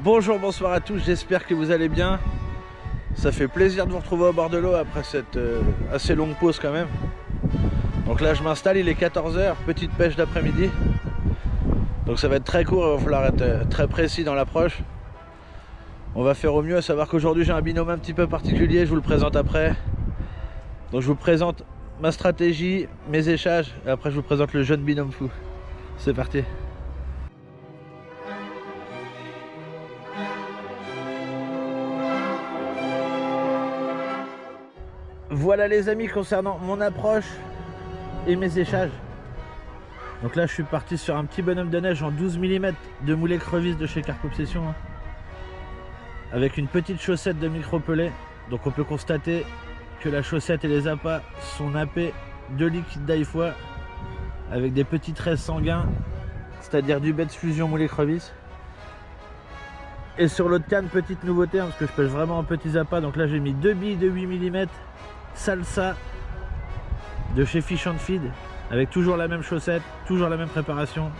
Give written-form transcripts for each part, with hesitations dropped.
Bonjour, bonsoir à tous, j'espère que vous allez bien. Ça fait plaisir de vous retrouver au bord de l'eau après cette assez longue pause quand même. Donc là je m'installe, il est 14 h, petite pêche d'après-midi. Donc ça va être très court, il va falloir être très précis dans l'approche. On va faire au mieux, à savoir qu'aujourd'hui j'ai un binôme un petit peu particulier, je vous le présente après. Donc je vous présente ma stratégie, mes échages, et après je vous présente le jeune binôme fou. C'est parti. Voilà les amis, concernant mon approche et mes échages. Donc là je suis parti sur un petit bonhomme de neige en 12 mm de moulet crevice de chez Carp Obsession, hein, avec une petite chaussette de micro-pellet. Donc on peut constater que la chaussette et les appâts sont nappés de liquide d'ail-foie avec des petits traits sanguins, c'est-à-dire du Betz Fusion moulet crevice. Et sur l'autre canne, petite nouveauté, hein, parce que je pêche vraiment en petits appâts. Donc là j'ai mis 2 billes de 8 mm Salsa de chez Fish and Feed, avec toujours la même chaussette, toujours la même préparation.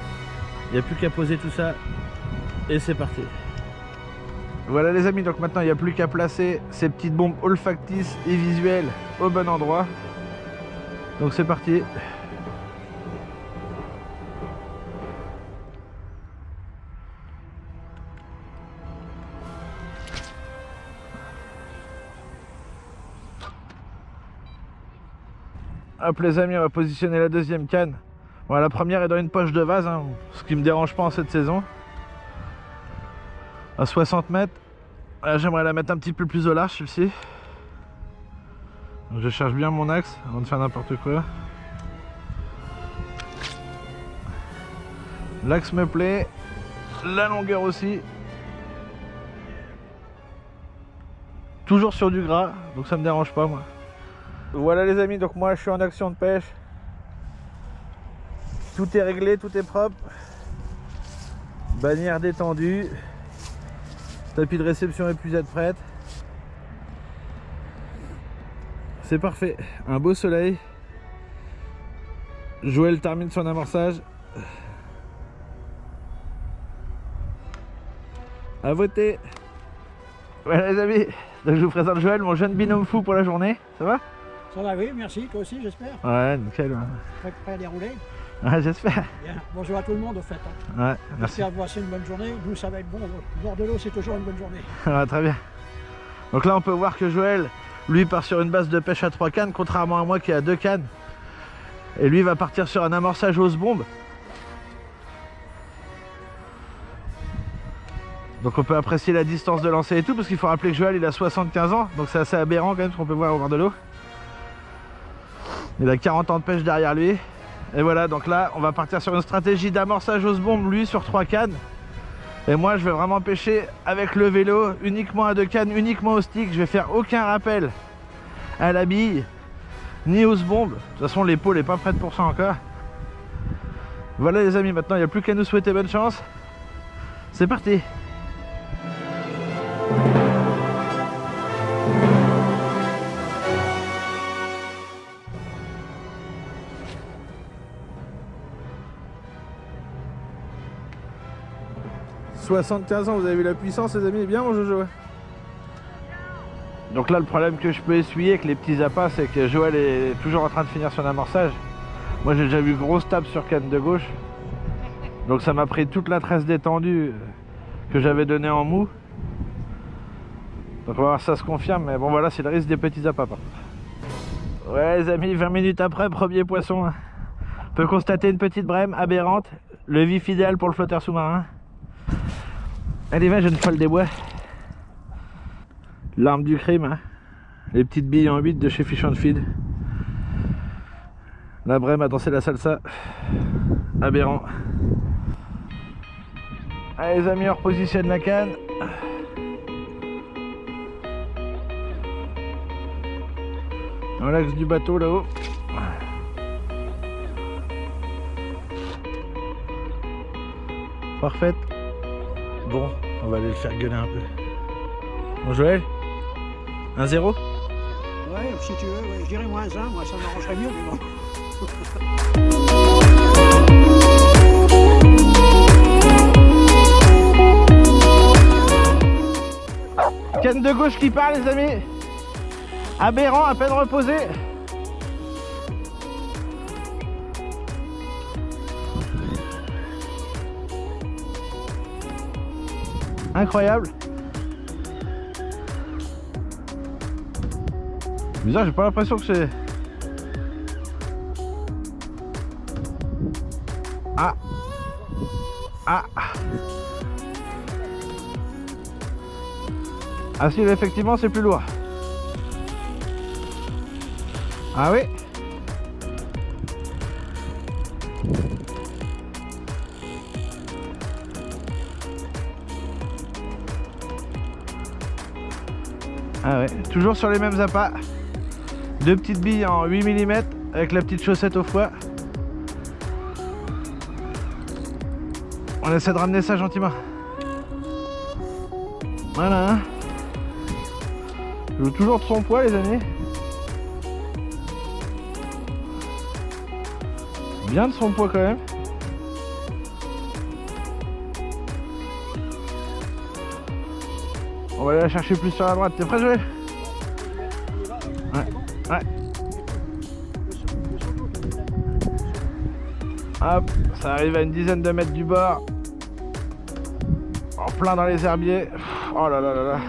Il n'y a plus qu'à poser tout ça et c'est parti. Voilà les amis, donc maintenant il n'y a plus qu'à placer ces petites bombes olfactices et visuelles au bon endroit. Donc c'est parti. Hop les amis, on va positionner la deuxième canne. Bon, la première est dans une poche de vase, hein, ce qui me dérange pas en cette saison. À 60 mètres. Là j'aimerais la mettre un petit peu plus au large celle-ci. Je cherche bien mon axe avant de faire n'importe quoi. L'axe me plaît, la longueur aussi. Toujours sur du gras, donc ça me dérange pas moi. Voilà les amis, donc moi je suis en action de pêche. Tout est réglé, tout est propre. Bannière détendue. Tapis de réception épuisette prête. C'est parfait, un beau soleil. Joël termine son amorçage. À voter. Voilà les amis, donc je vous présente Joël, mon jeune binôme fou pour la journée. Ça va? Ça va, oui, merci, toi aussi j'espère. Ouais, nickel. Prêt à dérouler? Ouais, j'espère. Bonjour à tout le monde au fait. Ouais, merci. J'espère que vous passez une bonne journée. Nous, ça va être bon. Le bord de l'eau, c'est toujours une bonne journée. Ouais, très bien. Donc là, on peut voir que Joël, lui, part sur une base de pêche à 3 cannes, contrairement à moi qui a 2 cannes. Et lui va partir sur un amorçage hausse bombe. Donc on peut apprécier la distance de lancer et tout, parce qu'il faut rappeler que Joël, il a 75 ans. Donc c'est assez aberrant quand même ce qu'on peut voir au bord de l'eau. Il a 40 ans de pêche derrière lui. Et voilà, donc là on va partir sur une stratégie d'amorçage hausse bombe, lui sur 3 cannes. Et moi je vais vraiment pêcher avec le vélo, uniquement à 2 cannes, uniquement au stick. Je vais faire aucun rappel à la bille, ni hausse bombe. De toute façon l'épaule n'est pas prête pour ça encore. Voilà les amis, maintenant il n'y a plus qu'à nous souhaiter bonne chance. C'est parti. « 75 ans, vous avez vu la puissance les amis, bien mon Jojo. Donc là le problème que je peux essuyer avec les petits appâts, c'est que Joël est toujours en train de finir son amorçage. Moi j'ai déjà vu grosse tape sur canne de gauche. Donc ça m'a pris toute la tresse détendue que j'avais donnée en mou. Donc on va voir si ça se confirme, mais bon voilà, c'est le risque des petits appâts par contre. Ouais les amis, 20 minutes après, premier poisson. On peut constater une petite brème aberrante, le vif idéal pour le flotteur sous-marin. Allez va, jeune folle des bois. L'arme du crime, hein. Les petites billes en 8 de chez Fish and Feed. La brème a dansé la salsa. Aberrant. Allez les amis, on repositionne la canne. Dans l'axe du bateau là-haut. Parfaite. Bon, on va aller le faire gueuler un peu. Bon Joël, 1-0 ? Ouais, si tu veux, ouais, je dirais -1, moi ça m'arrangerait mieux, mais bon. Canne de gauche qui part les amis. Aberrant, à peine reposé. Incroyable. Bizarre, j'ai pas l'impression que c'est... Ah. Ah si, effectivement c'est plus lourd. Ah oui. Ah ouais, toujours sur les mêmes appâts. Deux petites billes en 8 mm avec la petite chaussette au foie. On essaie de ramener ça gentiment. Voilà. Je joue toujours de son poids les amis. Bien de son poids quand même. On va aller la chercher plus sur la droite. T'es prêt Joël? Ouais. Hop, ça arrive à une dizaine de mètres du bord. En plein dans les herbiers. Oh là là là là.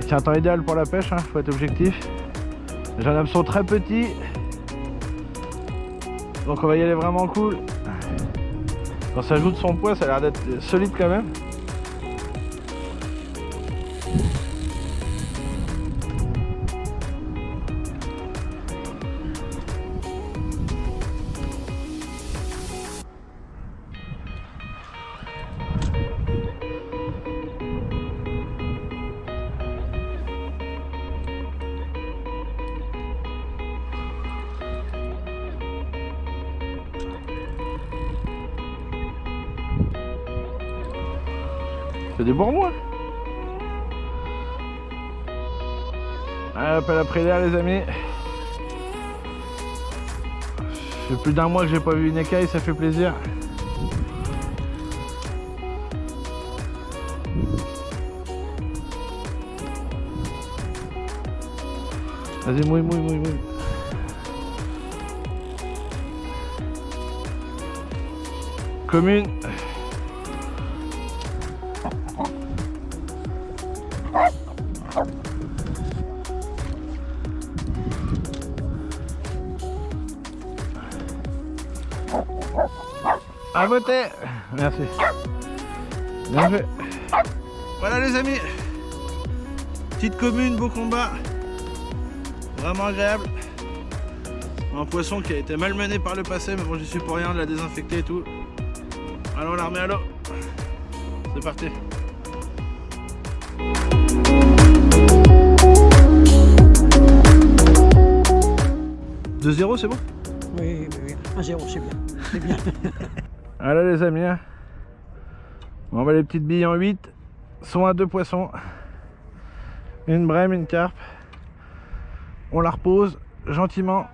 C'est un temps idéal pour la pêche, hein, faut être objectif. Les jeunes hameçons très petits. Donc on va y aller vraiment cool. Quand ça joue de son poids, ça a l'air d'être solide quand même. C'est des bourmois. Hop, elle a pris l'air les amis. Ça fait plus d'un mois que j'ai pas vu une écaille, ça fait plaisir. Vas-y, mouille. Commune. À voter. Merci. Bien joué. Voilà les amis. Petite commune, beau combat. Vraiment agréable. Un poisson qui a été malmené par le passé, mais bon j'y suis pour rien, de la désinfecter et tout. Allons, on la remet à l'eau. C'est parti. « 2-0 c'est bon? Oui. 1-0, c'est bien. C'est bien. Voilà les amis. On va les petites billes en 8. Sont à 2 poissons. Une brème, une carpe. On la repose gentiment.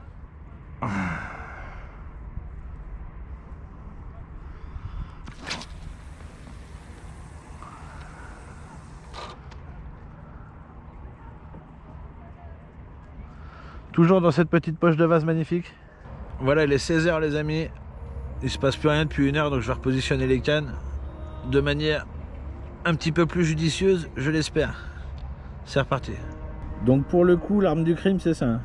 Toujours dans cette petite poche de vase magnifique. Voilà, il est 16 h les amis. Il se passe plus rien depuis 1 heure, donc je vais repositionner les cannes de manière un petit peu plus judicieuse, je l'espère. C'est reparti. Donc pour le coup, l'arme du crime, c'est ça. Hein.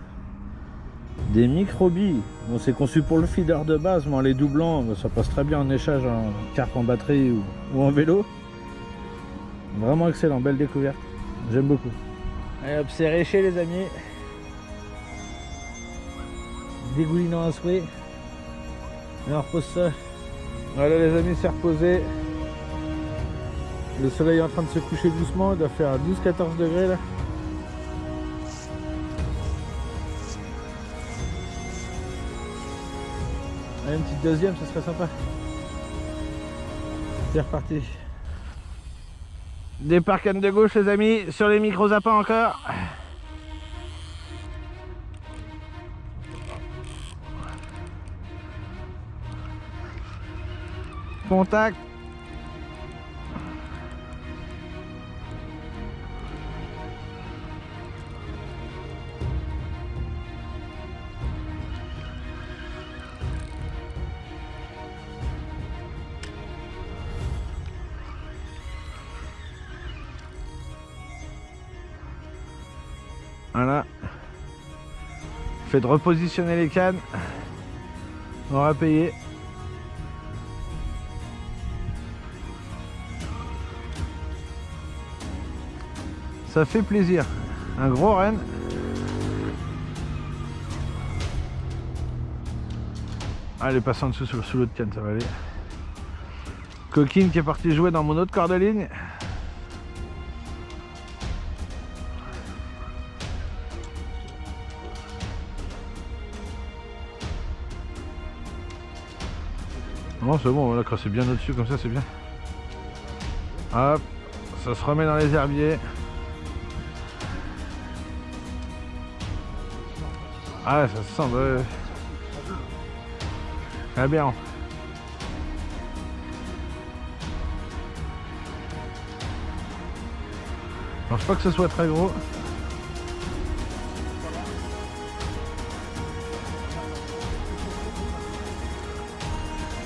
Des micro-billes. Bon, c'est conçu pour le feeder de base, mais les doublants, ça passe très bien en échage en carpe en batterie ou en vélo. Vraiment excellent, belle découverte. J'aime beaucoup. Allez hop, c'est réché les amis. Dégoulinant à souhait. Et on repose ça. Voilà les amis, c'est reposé. Le soleil est en train de se coucher doucement, il doit faire 12-14 degrés là. Allez, une petite deuxième, ça serait sympa. C'est reparti. Départ canne de gauche les amis, sur les micros appâts encore. Contact. Voilà. Fait de repositionner les cannes. On aura payé. Ça fait plaisir. Un gros renne. Allez, passe en dessous sous l'autre canne, ça va aller. Coquine qui est partie jouer dans mon autre corde de ligne. Non, c'est bon, voilà, quand c'est bien au-dessus, comme ça, c'est bien. Hop, ça se remet dans les herbiers. Ah, ça se sent de... Ah bien. Je pense pas que ce soit très gros.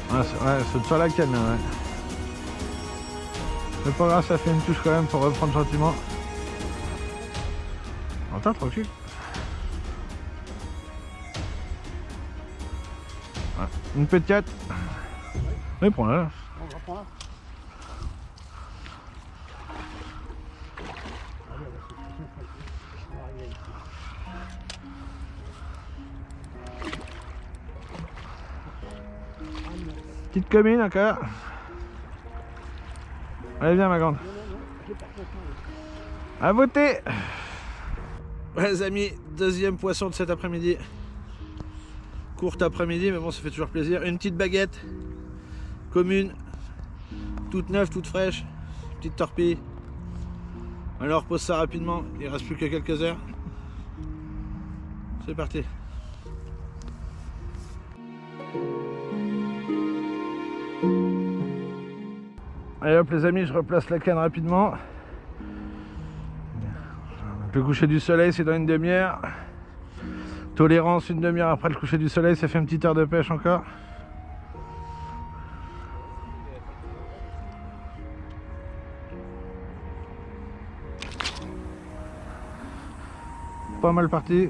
Ah, ouais, c'est sur la canne, ouais. C'est pas grave, ça fait une touche quand même pour reprendre gentiment. Attends, tranquille. Ouais. Une petite 4. Oui, prends-la là. On va prendre. Petite commune encore. Allez, viens ma grande. À voter. Ouais, les amis, deuxième poisson de cet après-midi. Courte après-midi, mais bon, ça fait toujours plaisir. Une petite baguette commune, toute neuve, toute fraîche. Petite torpille. Alors, repose ça rapidement. Il reste plus que quelques heures. C'est parti. Allez hop les amis, je replace la canne rapidement. Le coucher du soleil c'est dans une demi-heure. Tolérance une demi-heure après le coucher du soleil, ça fait une petite heure de pêche encore. Pas mal parti.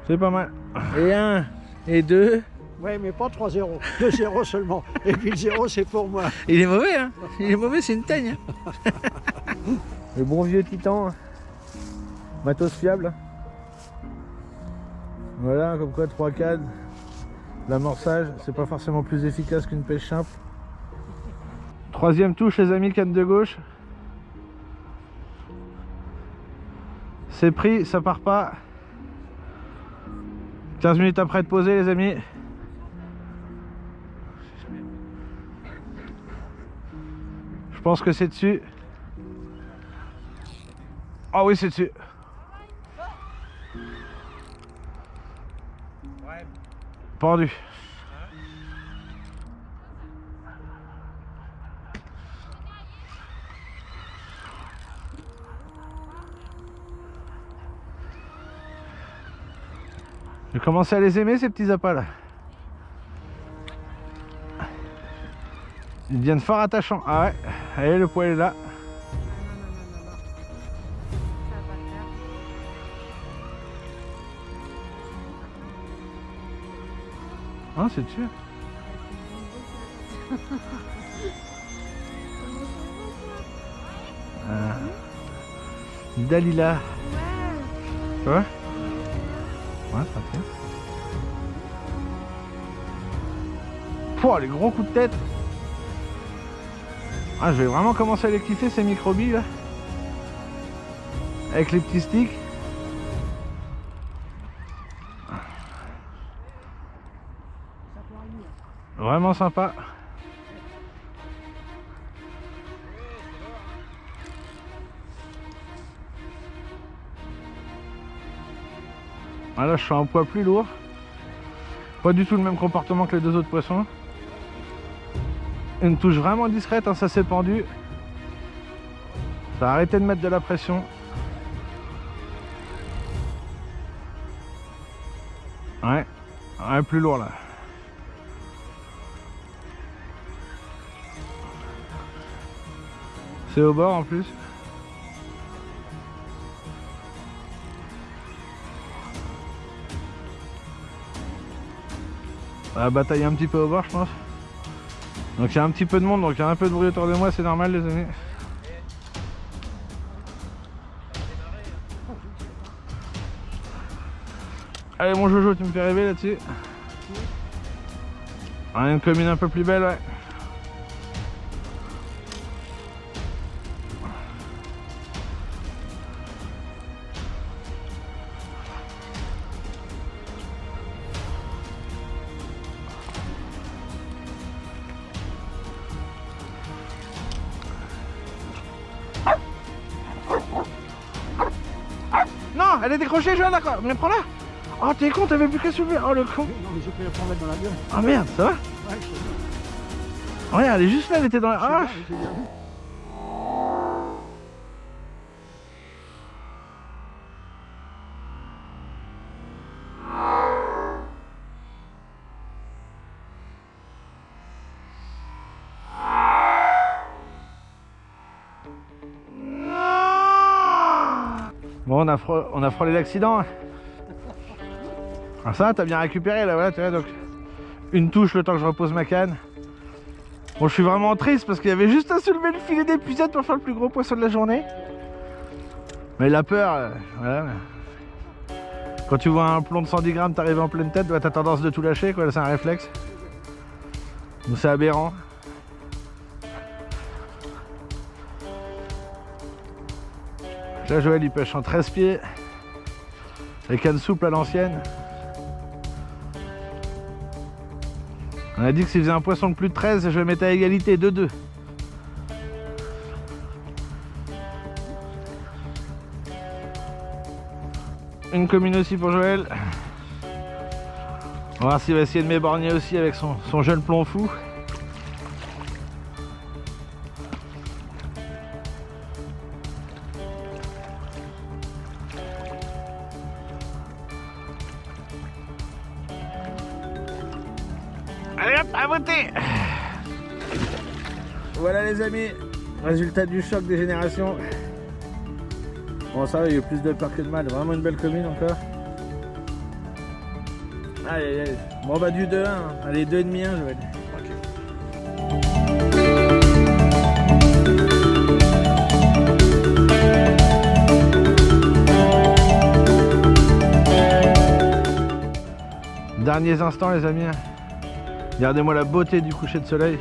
C'est pas mal. Et un, et deux. Oui, mais pas 3-0. 2-0 seulement. Et puis le 0, c'est pour moi. Il est mauvais, hein. Il est mauvais, c'est une teigne. Le bon vieux titan. Matos fiable. Voilà, comme quoi 3 cannes. L'amorçage, c'est pas forcément plus efficace qu'une pêche simple. Troisième touche les amis, canne de gauche. C'est pris, ça part pas. 15 minutes après de poser les amis. Je pense que c'est dessus. Ah oui, c'est dessus. Pendu. J'ai commencé à les aimer ces petits appâts là. Ils deviennent fort attachants. Ah ouais, allez le poil est là. Ah c'est dessus. Dalila. Ça va? Ouais, ça fait. Pouah, les gros coups de tête. Ah, je vais vraiment commencer à les kiffer ces microbilles là. Avec les petits sticks. Vraiment sympa. Ah là, je suis un poids plus lourd. Pas du tout le même comportement que les deux autres poissons. Une touche vraiment discrète, hein, ça s'est pendu. Ça a arrêté de mettre de la pression. Ouais, plus lourd là. C'est au bord en plus. On va batailler un petit peu au bord, je pense. Donc il y a un petit peu de monde, donc il y a un peu de bruit autour de moi, c'est normal les amis. Allez mon Jojo, tu me fais rêver là-dessus. On a une commune un peu plus belle, ouais. Non, elle est décrochée, Joël, d'accord. Mais prends-la. Oh, t'es con, t'avais plus qu'à soulever. Oh, le con. Non, mais j'ai pris la prendre dans la gueule. Ah merde, ça va? Ouais, je sais bien. Regarde, elle est juste là, elle était dans la... Ah. J'ai bien vu. Bon, on a frôlé l'accident. Ah, ça, t'as bien récupéré là, voilà, tu vois, donc une touche le temps que je repose ma canne. Bon, je suis vraiment triste parce qu'il y avait juste à soulever le filet d'épuisette pour faire le plus gros poisson de la journée. Mais la peur, voilà. Quand tu vois un plomb de 110 grammes t'arriver en pleine tête, bah, t'as tendance de tout lâcher, quoi, c'est un réflexe. Donc c'est aberrant. Là, Joël, il pêche en 13 pieds. Les cannes souples à l'ancienne. On a dit que s'il faisait un poisson de plus de 13, je le mettais à égalité, 2-2. Une commune aussi pour Joël. On va voir s'il va essayer de m'éborgner aussi avec son jeune plomb fou. Allez hop, à voter. Voilà les amis, résultat du choc des générations. Bon ça va, il y a eu plus de peur que de mal, vraiment une belle commune encore. Aïe aïe aïe. Bon bah du 2-1, allez 2,5-1 je vais dire. Derniers instants les amis. Regardez-moi la beauté du coucher de soleil.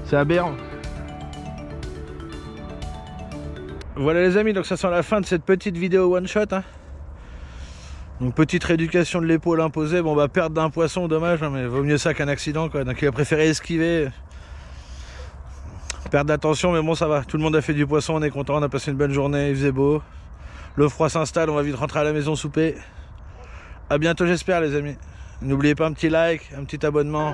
C'est aberrant. Voilà les amis, donc ça sent la fin de cette petite vidéo one shot. Hein. Donc petite rééducation de l'épaule imposée. Bon bah perdre d'un poisson, dommage, hein, mais vaut mieux ça qu'un accident quoi. Donc il a préféré esquiver. Perdre d'attention, mais bon ça va. Tout le monde a fait du poisson, on est content, on a passé une bonne journée, il faisait beau. Le froid s'installe, on va vite rentrer à la maison souper. A bientôt j'espère les amis. N'oubliez pas un petit like, un petit abonnement.